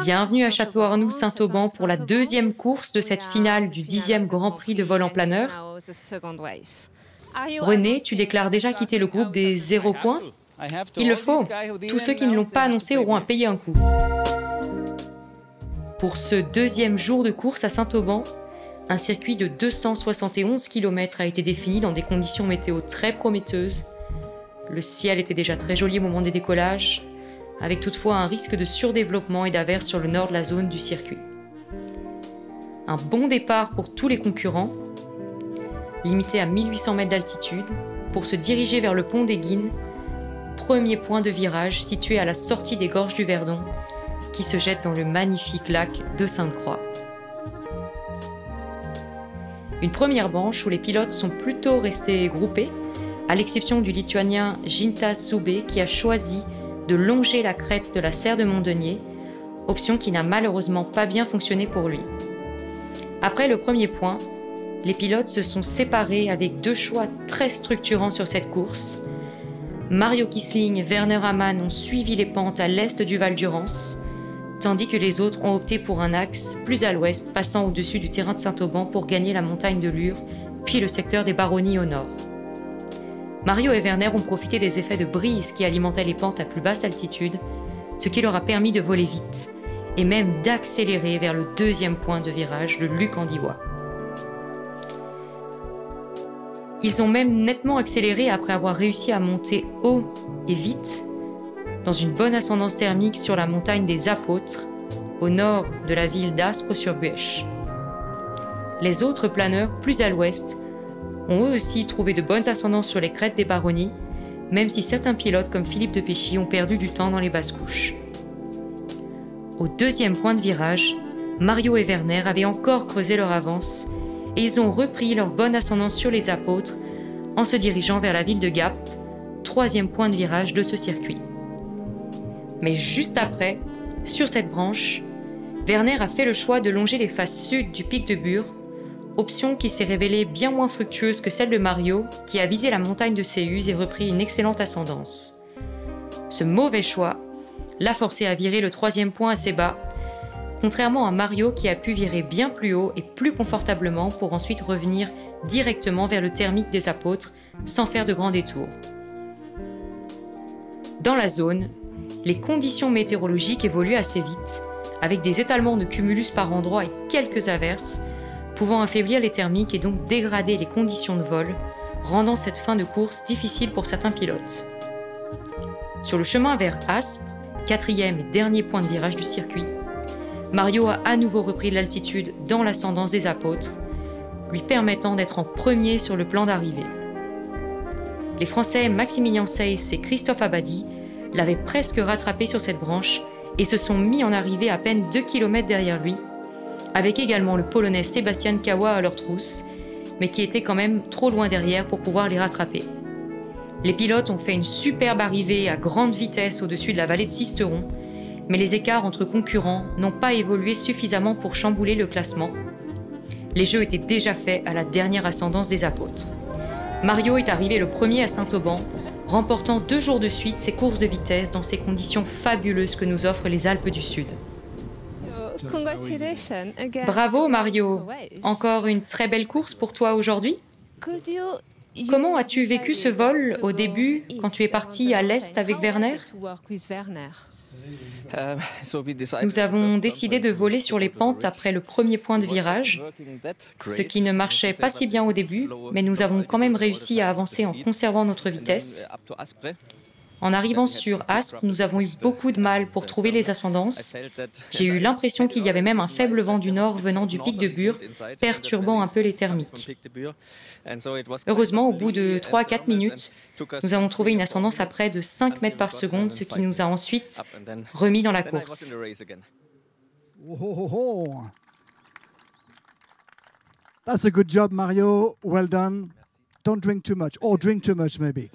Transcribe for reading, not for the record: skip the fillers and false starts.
Bienvenue à Château-Arnoux Saint-Auban pour la deuxième course de cette finale du 10e Grand Prix de vol en planeur. René, tu déclares déjà quitter le groupe des 0 points? Il le faut. Tous ceux qui ne l'ont pas annoncé auront à payer un coup. Pour ce deuxième jour de course à Saint-Auban, un circuit de 271 km a été défini dans des conditions météo très prometteuses. Le ciel était déjà très joli au moment des décollages, avec toutefois un risque de surdéveloppement et d'averse sur le nord de la zone du circuit. Un bon départ pour tous les concurrents, limité à 1800 mètres d'altitude, pour se diriger vers le pont des Guines, premier point de virage situé à la sortie des gorges du Verdon, qui se jette dans le magnifique lac de Sainte-Croix. Une première branche où les pilotes sont plutôt restés groupés, à l'exception du Lituanien Gintas Zubė qui a choisi de longer la crête de la serre de Montdenier, option qui n'a malheureusement pas bien fonctionné pour lui. Après le premier point, les pilotes se sont séparés avec deux choix très structurants sur cette course. Mario Kissling et Werner Hammann ont suivi les pentes à l'est du Val d'Urance, tandis que les autres ont opté pour un axe plus à l'ouest, passant au-dessus du terrain de Saint-Auban pour gagner la montagne de Lure, puis le secteur des Baronnies au nord. Mario et Werner ont profité des effets de brise qui alimentaient les pentes à plus basse altitude, ce qui leur a permis de voler vite, et même d'accélérer vers le deuxième point de virage, le Luc-en-Diois. Ils ont même nettement accéléré après avoir réussi à monter haut et vite, dans une bonne ascendance thermique sur la montagne des Apôtres, au nord de la ville d'Aspres-sur-Buëch. Les autres planeurs, plus à l'ouest, ont eux aussi trouvé de bonnes ascendances sur les crêtes des Baronnies, même si certains pilotes comme Philippe de Péchy ont perdu du temps dans les basses couches. Au deuxième point de virage, Mario et Werner avaient encore creusé leur avance et ils ont repris leur bonne ascendance sur les Apôtres en se dirigeant vers la ville de Gap, troisième point de virage de ce circuit. Mais juste après, sur cette branche, Werner a fait le choix de longer les faces sud du pic de Bure, option qui s'est révélée bien moins fructueuse que celle de Mario, qui a visé la montagne de Céuse et repris une excellente ascendance. Ce mauvais choix l'a forcé à virer le troisième point assez bas, contrairement à Mario qui a pu virer bien plus haut et plus confortablement pour ensuite revenir directement vers le thermique des Apôtres sans faire de grands détours. Dans la zone, les conditions météorologiques évoluent assez vite, avec des étalements de cumulus par endroits et quelques averses, pouvant affaiblir les thermiques et donc dégrader les conditions de vol, rendant cette fin de course difficile pour certains pilotes. Sur le chemin vers Aspres, quatrième et dernier point de virage du circuit, Mario a à nouveau repris de l'altitude dans l'ascendance des Apôtres, lui permettant d'être en premier sur le plan d'arrivée. Les Français Maximilien Seyss et Christophe Abadie l'avaient presque rattrapé sur cette branche et se sont mis en arrivée à peine 2 km derrière lui, avec également le Polonais Sebastian Kawa à leur trousse, mais qui était quand même trop loin derrière pour pouvoir les rattraper. Les pilotes ont fait une superbe arrivée à grande vitesse au-dessus de la vallée de Sisteron, mais les écarts entre concurrents n'ont pas évolué suffisamment pour chambouler le classement. Les jeux étaient déjà faits à la dernière ascendance des Apôtres. Mario est arrivé le premier à Saint-Auban, remportant 2 jours de suite ses courses de vitesse dans ces conditions fabuleuses que nous offrent les Alpes du Sud. Bravo Mario, encore une très belle course pour toi aujourd'hui. Comment as-tu vécu ce vol au début quand tu es parti à l'est avec Werner? Nous avons décidé de voler sur les pentes après le premier point de virage, ce qui ne marchait pas si bien au début, mais nous avons quand même réussi à avancer en conservant notre vitesse. En arrivant sur Aspres, nous avons eu beaucoup de mal pour trouver les ascendances. J'ai eu l'impression qu'il y avait même un faible vent du nord venant du pic de Bure, perturbant un peu les thermiques. Heureusement, au bout de 3 à 4 minutes, nous avons trouvé une ascendance à près de 5 mètres par seconde, ce qui nous a ensuite remis dans la course. That's a good job, Mario. Well done. Don't drink too much, or drink too much maybe.